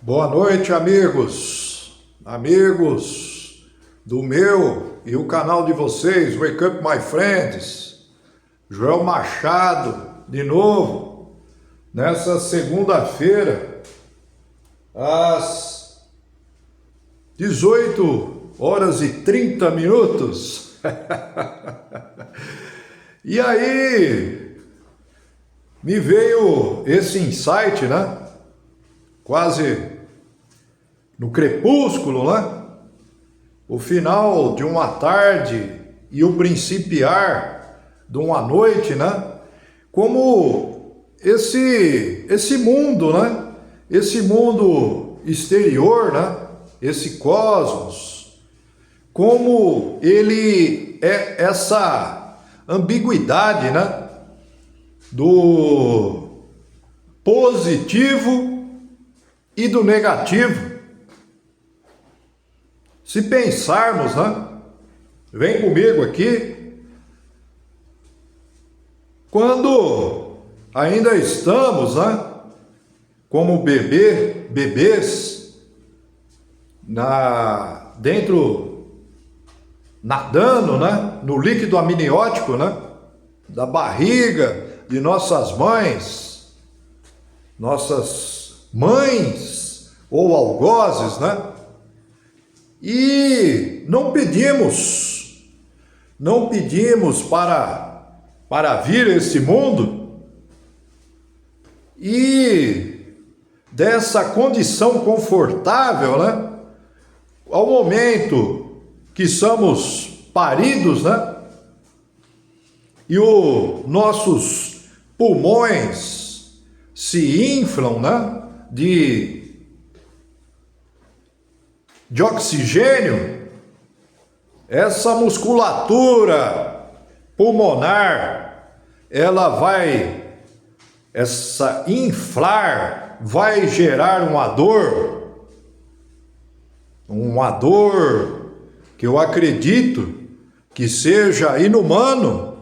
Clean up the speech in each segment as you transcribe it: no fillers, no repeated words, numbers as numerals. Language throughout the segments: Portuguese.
Boa noite, amigos do meu e o canal de vocês, Wake Up My Friends. Joel Machado, de novo, nessa segunda-feira, às 18 horas e 30 minutos. E aí, me veio esse insight, né? Quase no crepúsculo, né? O final de uma tarde e o principiar de uma noite, né? Como esse mundo, né? Esse mundo exterior, né? Esse cosmos, como ele é essa ambiguidade, né? Do positivo e do negativo. Se pensarmos, né? Vem comigo aqui. Quando ainda estamos, né? Como bebês, nadando, né? No líquido amniótico, né? Da barriga de nossas mães ou algozes, né? E não pedimos para vir a esse mundo e dessa condição confortável, né? Ao momento que somos paridos, né? E os nossos pulmões se inflam, né? De oxigênio, essa musculatura pulmonar, ela vai, inflar, vai gerar uma dor que eu acredito que seja inumano.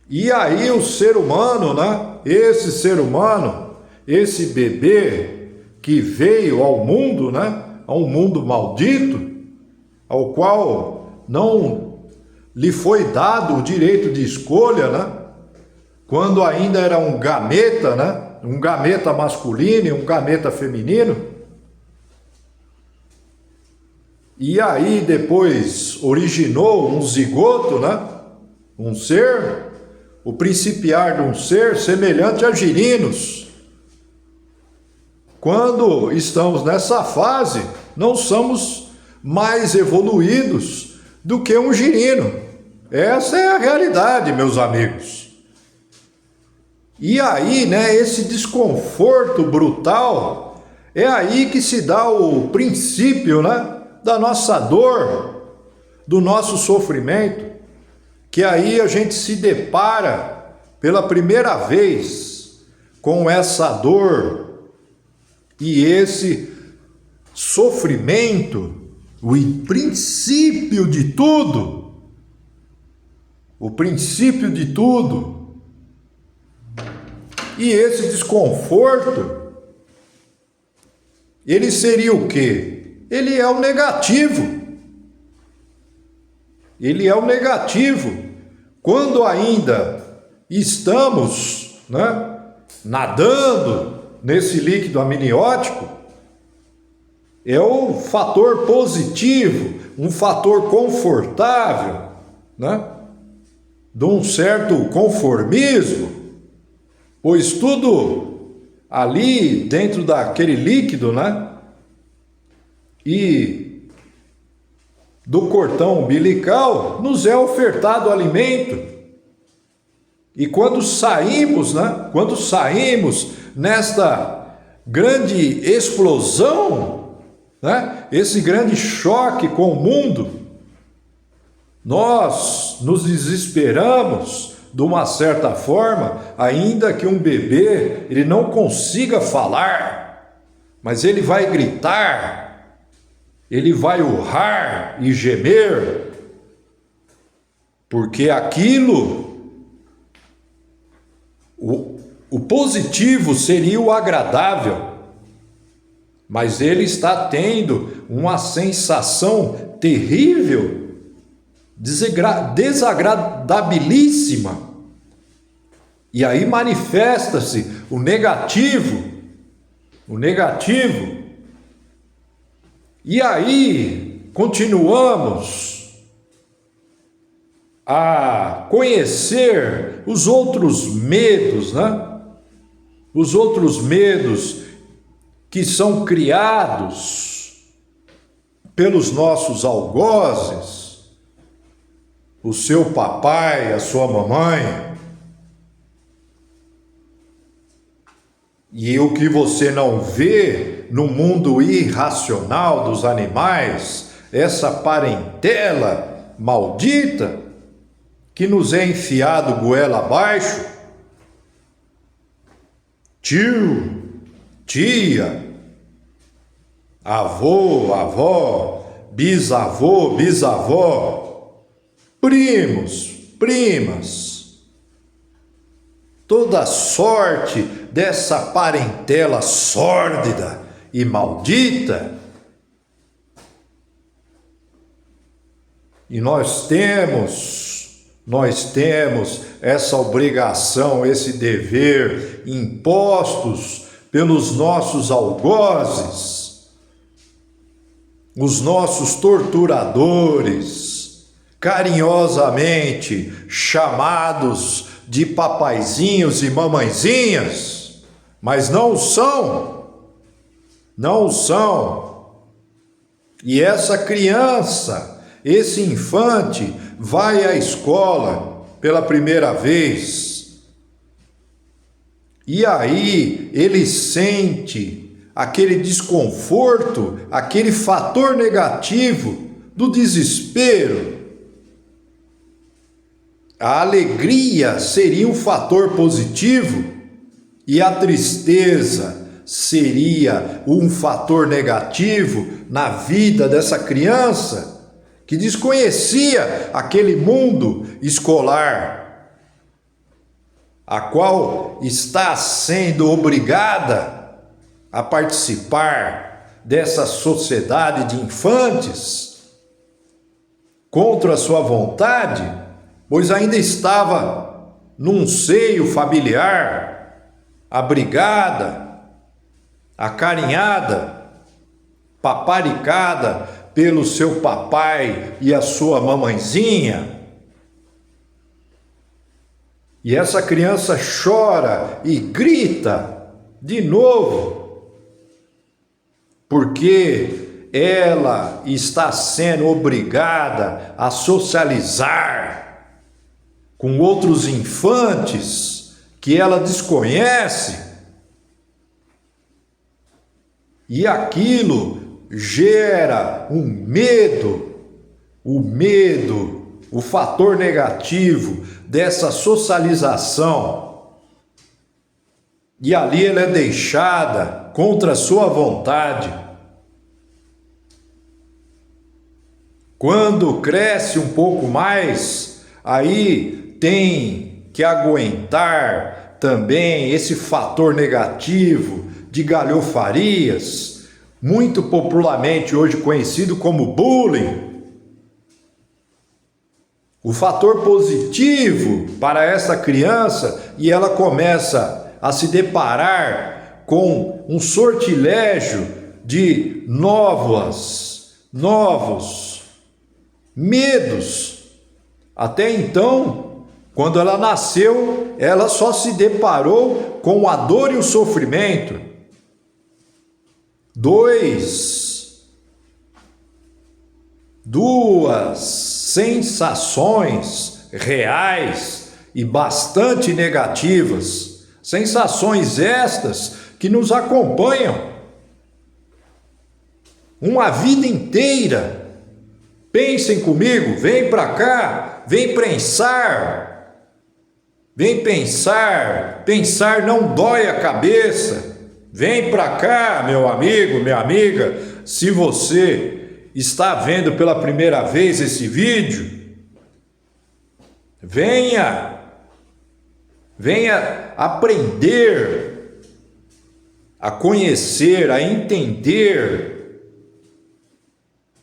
E aí o ser humano, né? Esse ser humano, esse bebê que veio ao mundo, né? A um mundo maldito, ao qual não lhe foi dado o direito de escolha, né? Quando ainda era um gameta, né? Um gameta masculino e um gameta feminino. E aí depois originou um zigoto, né? Um ser, o principiar de um ser semelhante a girinos. Quando estamos nessa fase, não somos mais evoluídos do que um girino. Essa é a realidade, meus amigos. E aí, né, esse desconforto brutal, é aí que se dá o princípio, né, da nossa dor, do nosso sofrimento, que aí a gente se depara pela primeira vez com essa dor e esse sofrimento, o princípio de tudo, e esse desconforto, ele seria o quê? Ele é o negativo. Ele é o negativo. Quando ainda estamos, né, nadando nesse líquido amniótico, é o fator positivo, um fator confortável, né? De um certo conformismo, pois tudo ali dentro daquele líquido, né? E do cordão umbilical nos é ofertado alimento. E quando saímos, né? Quando saímos nesta grande explosão, né? Esse grande choque com o mundo, nós nos desesperamos de uma certa forma, ainda que um bebê ele não consiga falar, mas ele vai gritar, ele vai urrar e gemer, porque aquilo, o positivo seria o agradável, mas ele está tendo uma sensação terrível, desagradabilíssima. E aí manifesta-se o negativo. E aí continuamos a conhecer os outros medos, né? Os outros medos que são criados pelos nossos algozes, o seu papai, a sua mamãe. E o que você não vê no mundo irracional dos animais, essa parentela maldita que nos é enfiado goela abaixo, tio, tia, avô, avó, bisavô, bisavó, primos, primas, toda sorte dessa parentela sórdida e maldita. E nós temos essa obrigação, esse dever impostos pelos nossos algozes, os nossos torturadores, carinhosamente chamados de papaizinhos e mamãezinhas, mas não são. E essa criança, esse infante, vai à escola pela primeira vez. E aí ele sente aquele desconforto, aquele fator negativo do desespero. A alegria seria um fator positivo e a tristeza seria um fator negativo na vida dessa criança que desconhecia aquele mundo escolar, a qual está sendo obrigada a participar dessa sociedade de infantes contra a sua vontade, pois ainda estava num seio familiar, abrigada, acarinhada, paparicada pelo seu papai e a sua mamãezinha. E essa criança chora e grita de novo, porque ela está sendo obrigada a socializar com outros infantes que ela desconhece. E aquilo gera um medo, o fator negativo dessa socialização. E ali ela é deixada contra a sua vontade. Quando cresce um pouco mais, aí tem que aguentar também esse fator negativo de galhofarias, muito popularmente hoje conhecido como bullying. O fator positivo para essa criança, e ela começa a se deparar com um sortilégio de novos medos. Até então, quando ela nasceu, ela só se deparou com a dor e o sofrimento. Duas sensações reais e bastante negativas. Sensações estas que nos acompanham uma vida inteira. Pensem comigo, vem para cá, vem pensar. Vem pensar, pensar não dói a cabeça. Vem para cá, meu amigo, minha amiga, se você está vendo pela primeira vez esse vídeo, venha aprender a conhecer, a entender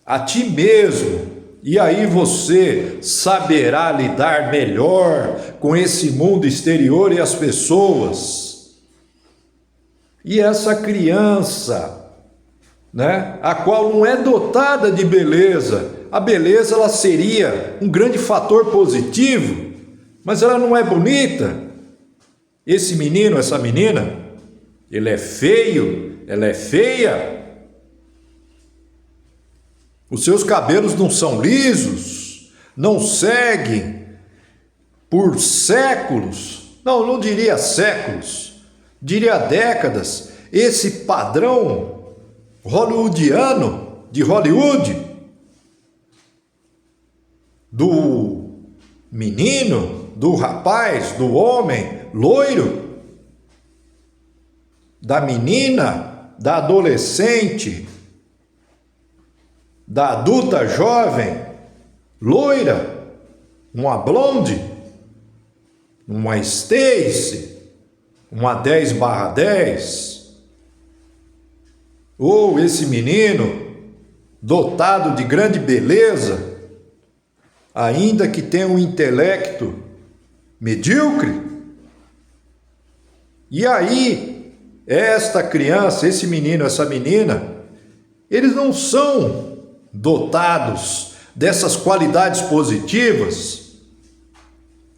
a ti mesmo. E aí você saberá lidar melhor com esse mundo exterior e as pessoas. E essa criança, né, a qual não é dotada de beleza, a beleza ela seria um grande fator positivo, mas ela não é bonita. Esse menino, essa menina, ele é feio, ela é feia. Os seus cabelos não são lisos, não seguem por séculos, não diria séculos, diria décadas, esse padrão hollywoodiano, de Hollywood, do menino, do rapaz, do homem loiro, da menina, da adolescente, da adulta jovem, loira, uma blonde, uma Stacy, uma 10/10, ou esse menino dotado de grande beleza, ainda que tenha um intelecto medíocre. E aí, esta criança, esse menino, essa menina, eles não são dotados dessas qualidades positivas,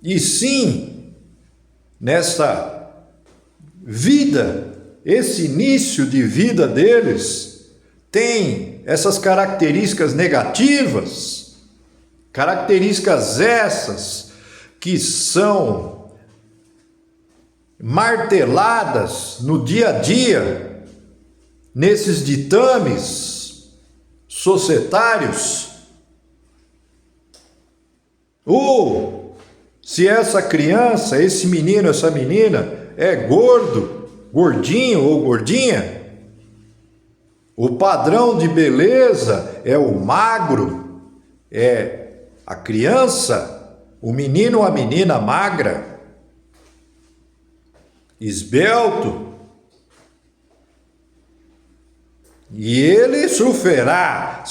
e sim, nessa vida, esse início de vida deles tem essas características negativas, características essas que são marteladas no dia a dia, nesses ditames societários. Ou se essa criança, esse menino, essa menina é gordo, gordinho ou gordinha, o padrão de beleza é o magro, é a criança, o menino ou a menina magra, esbelto. E ele sofrerá,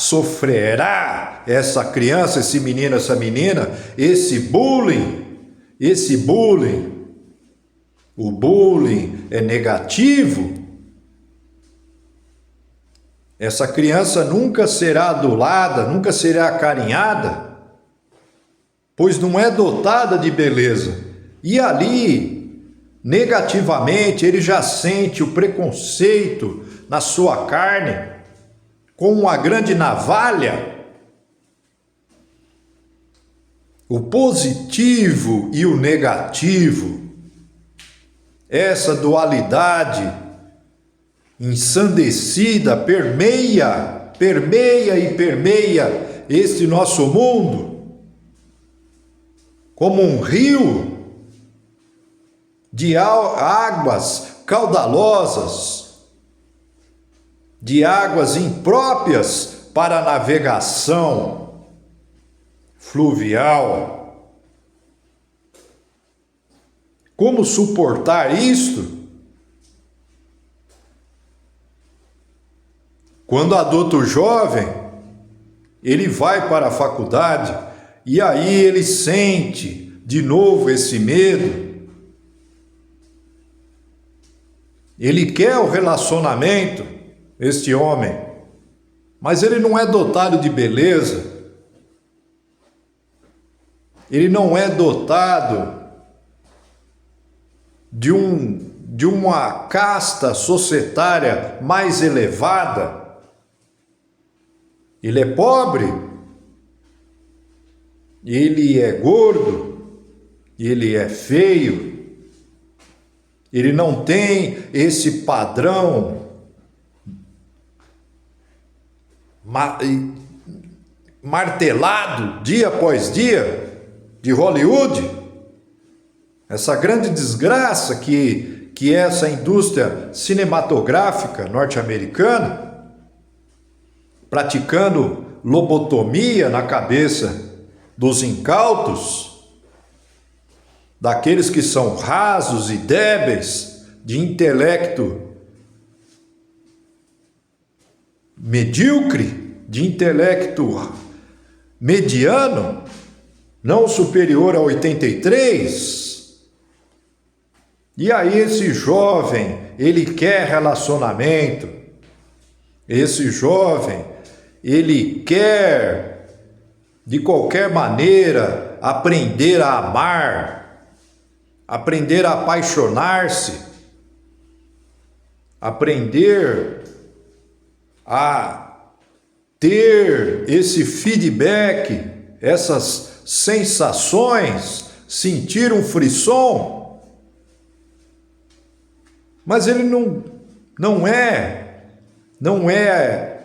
essa criança, esse menino, essa menina, esse bullying. O bullying é negativo. Essa criança nunca será adulada, nunca será acarinhada, pois não é dotada de beleza. E ali, negativamente, ele já sente o preconceito na sua carne, com uma grande navalha. O positivo e o negativo, essa dualidade ensandecida permeia este nosso mundo, como um rio de águas caudalosas, de águas impróprias para a navegação fluvial. Como suportar isto? Quando adulto jovem, ele vai para a faculdade e aí ele sente de novo esse medo. Ele quer o relacionamento, este homem, mas ele não é dotado de beleza, ele não é dotado de uma casta societária mais elevada, ele é pobre, ele é gordo, ele é feio, ele não tem esse padrão martelado dia após dia de Hollywood, essa grande desgraça que é essa indústria cinematográfica norte-americana, praticando lobotomia na cabeça dos incautos, daqueles que são rasos e débeis, de intelecto medíocre, de intelecto mediano, não superior a 83. E aí esse jovem, ele quer relacionamento. Esse jovem, ele quer, de qualquer maneira, aprender a amar, aprender a apaixonar-se, aprender a ter esse feedback, essas sensações, sentir um frisson. Mas ele não é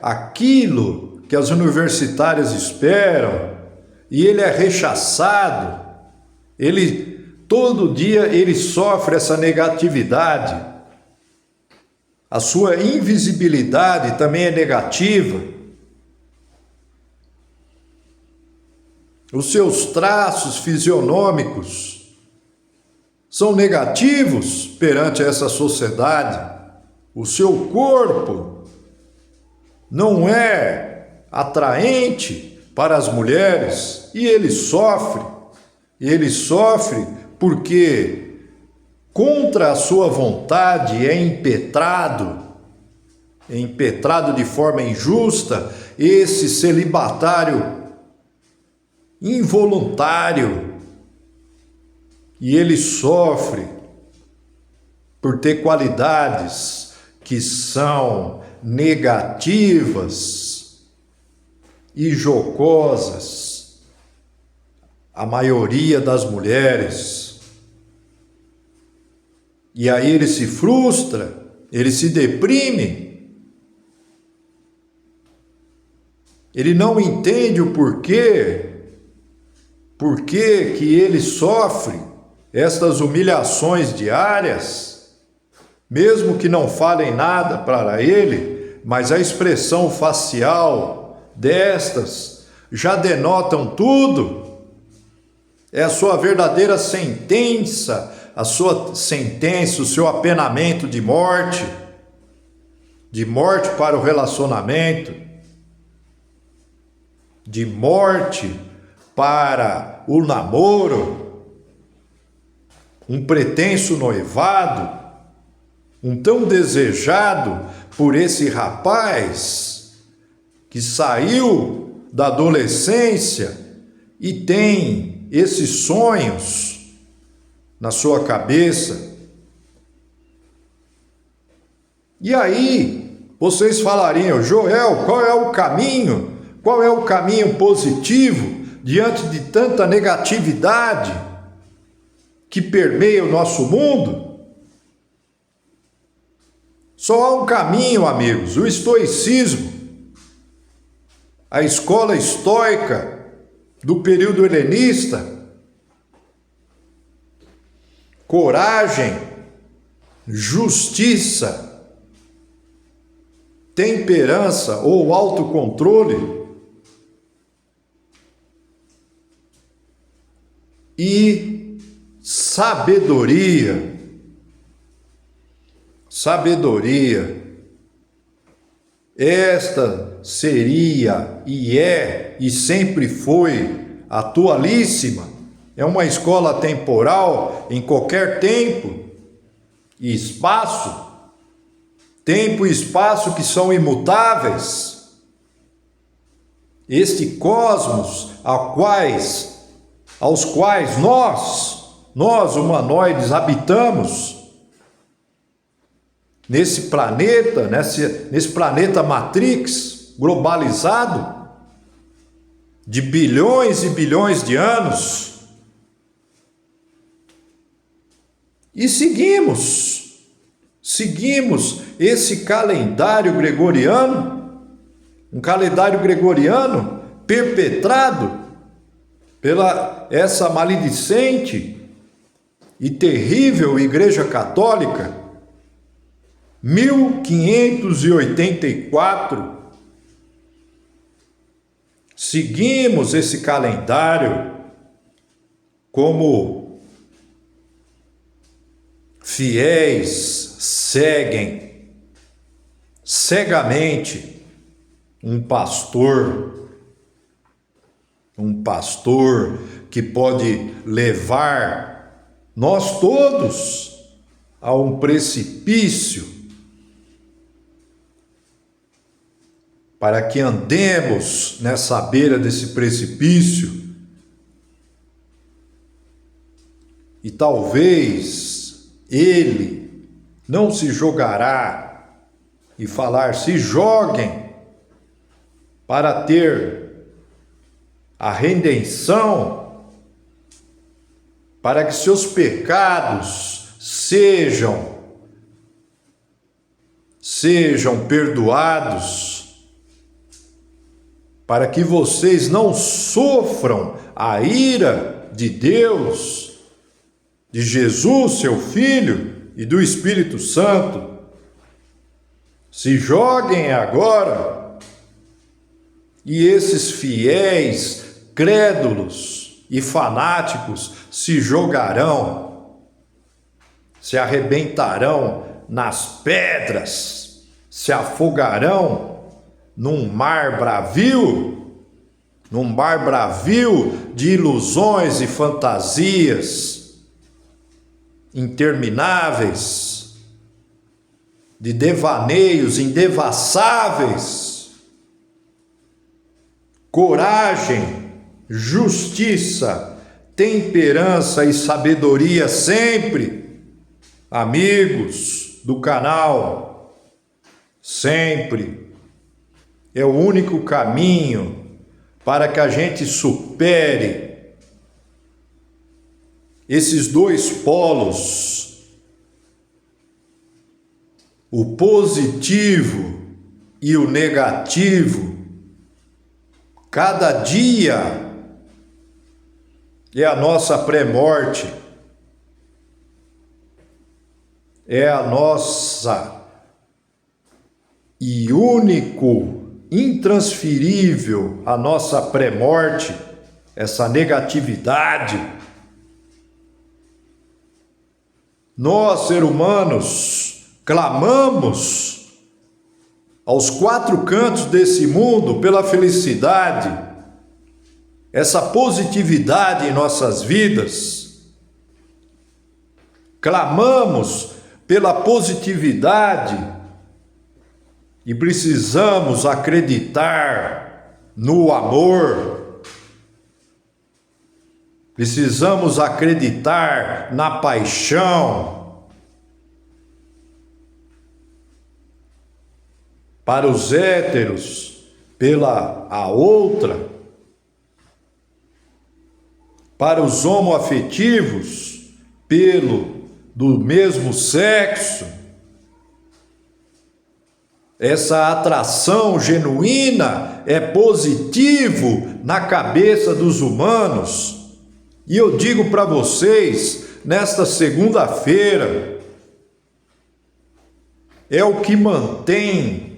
aquilo que as universitárias esperam, e ele é rechaçado. Todo dia ele sofre essa negatividade. A sua invisibilidade também é negativa. Os seus traços fisionômicos são negativos perante essa sociedade. O seu corpo não é atraente para as mulheres e ele sofre. Ele sofre porque, contra a sua vontade, é impetrado de forma injusta, esse celibatário involuntário, e ele sofre por ter qualidades que são negativas e jocosas, a maioria das mulheres. E aí ele se frustra, ele se deprime, ele não entende o porquê que ele sofre estas humilhações diárias, mesmo que não falem nada para ele, mas a expressão facial destas já denotam tudo. É a sua verdadeira sentença, o seu apenamento de morte para o relacionamento, de morte para o namoro, um pretenso noivado, um tão desejado por esse rapaz que saiu da adolescência e tem esses sonhos na sua cabeça. E aí, vocês falariam: Joel, qual é o caminho? Qual é o caminho positivo diante de tanta negatividade que permeia o nosso mundo? Só há um caminho, amigos: o estoicismo, a escola estoica do período helenista. Coragem, justiça, temperança ou autocontrole e sabedoria. Sabedoria. Esta seria e é e sempre foi atualíssima. É uma escola temporal em qualquer tempo e espaço. Tempo e espaço que são imutáveis. Este cosmos aos quais nós humanoides habitamos, nesse planeta Matrix globalizado, de bilhões e bilhões de anos. E seguimos esse calendário gregoriano, um calendário gregoriano perpetrado pela essa maledicente e terrível Igreja Católica. 1584. Seguimos esse calendário como fiéis, seguem cegamente um pastor que pode levar nós todos a um precipício, para que andemos nessa beira desse precipício e talvez ele não se jogará e falar: se joguem para ter a redenção, para que seus pecados sejam perdoados, para que vocês não sofram a ira de Deus, de Jesus, seu Filho, e do Espírito Santo. Se joguem agora, e esses fiéis, crédulos e fanáticos se jogarão, se arrebentarão nas pedras, se afogarão num mar bravio de ilusões e fantasias intermináveis, de devaneios indevassáveis. Coragem, justiça, temperança e sabedoria sempre, amigos do canal, sempre. É o único caminho para que a gente supere esses dois polos, o positivo e o negativo. Cada dia é a nossa pré-morte, é a nossa e único, intransferível, a nossa pré-morte, essa negatividade. Nós, seres humanos, clamamos aos quatro cantos desse mundo pela felicidade, essa positividade em nossas vidas. Clamamos pela positividade e precisamos acreditar no amor. Precisamos acreditar na paixão. Para os héteros, pela a outra. Para os homoafetivos, pelo do mesmo sexo. Essa atração genuína é positivo na cabeça dos humanos. E eu digo para vocês, nesta segunda-feira, é o que mantém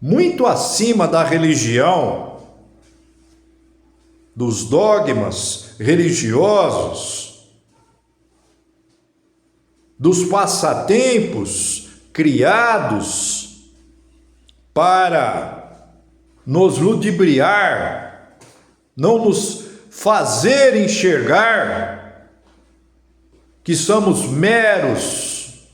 muito acima da religião, dos dogmas religiosos, dos passatempos criados para nos ludibriar, não nos fazer enxergar que somos meros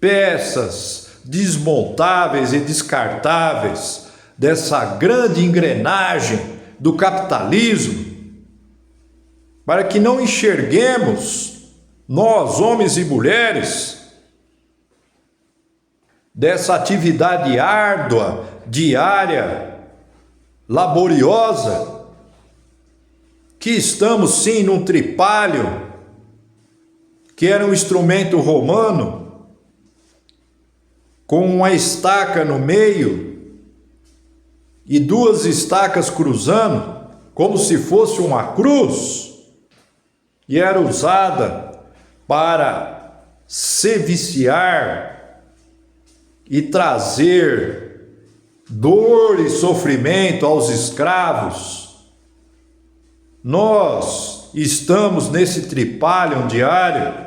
peças desmontáveis e descartáveis dessa grande engrenagem do capitalismo, para que não enxerguemos, nós, homens e mulheres, dessa atividade árdua, diária, laboriosa, que estamos sim num tripalho, que era um instrumento romano, com uma estaca no meio e duas estacas cruzando, como se fosse uma cruz, e era usada para se viciar e trazer dor e sofrimento aos escravos. Nós estamos nesse tripalho diário,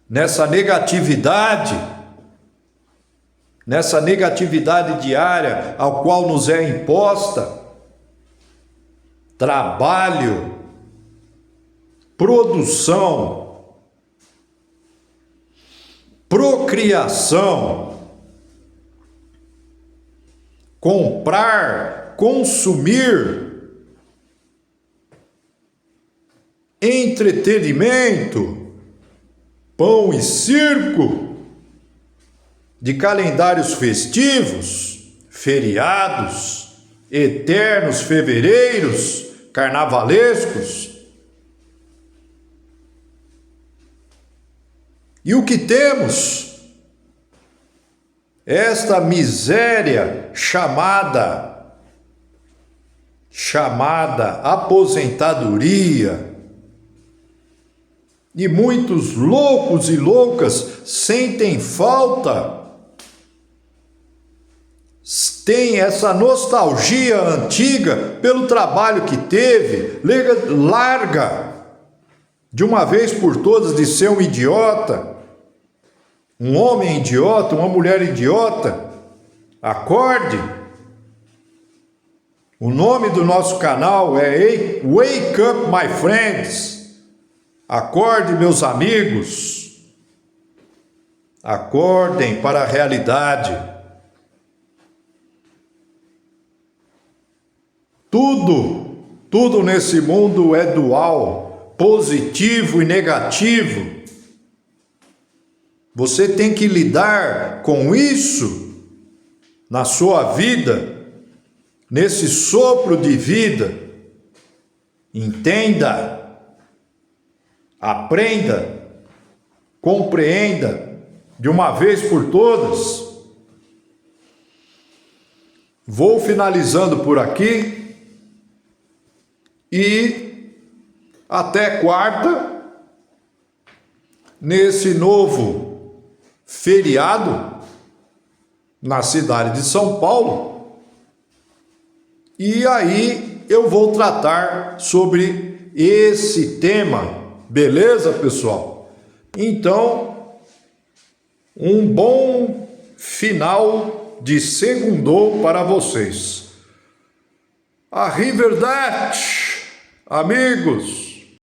nessa negatividade, nessa negatividade diária ao qual nos é imposta. Trabalho, produção, procriação, comprar, consumir, entretenimento, pão e circo, de calendários festivos, feriados, eternos fevereiros, carnavalescos. E o que temos? Esta miséria chamada aposentadoria. E muitos loucos e loucas sentem falta, tem essa nostalgia antiga pelo trabalho que teve, larga de uma vez por todas de ser um idiota, um homem idiota, uma mulher idiota. Acorde. O nome do nosso canal é Wake Up My Friends. Acorde, meus amigos. Acordem para a realidade. Tudo nesse mundo é dual, positivo e negativo. Você tem que lidar com isso na sua vida, nesse sopro de vida. Entenda, aprenda, compreenda de uma vez por todas. Vou finalizando por aqui. E até quarta, nesse novo feriado na cidade de São Paulo. E aí eu vou tratar sobre esse tema, beleza, pessoal? Então, um bom final de segundou para vocês. Arrivederci, amigos!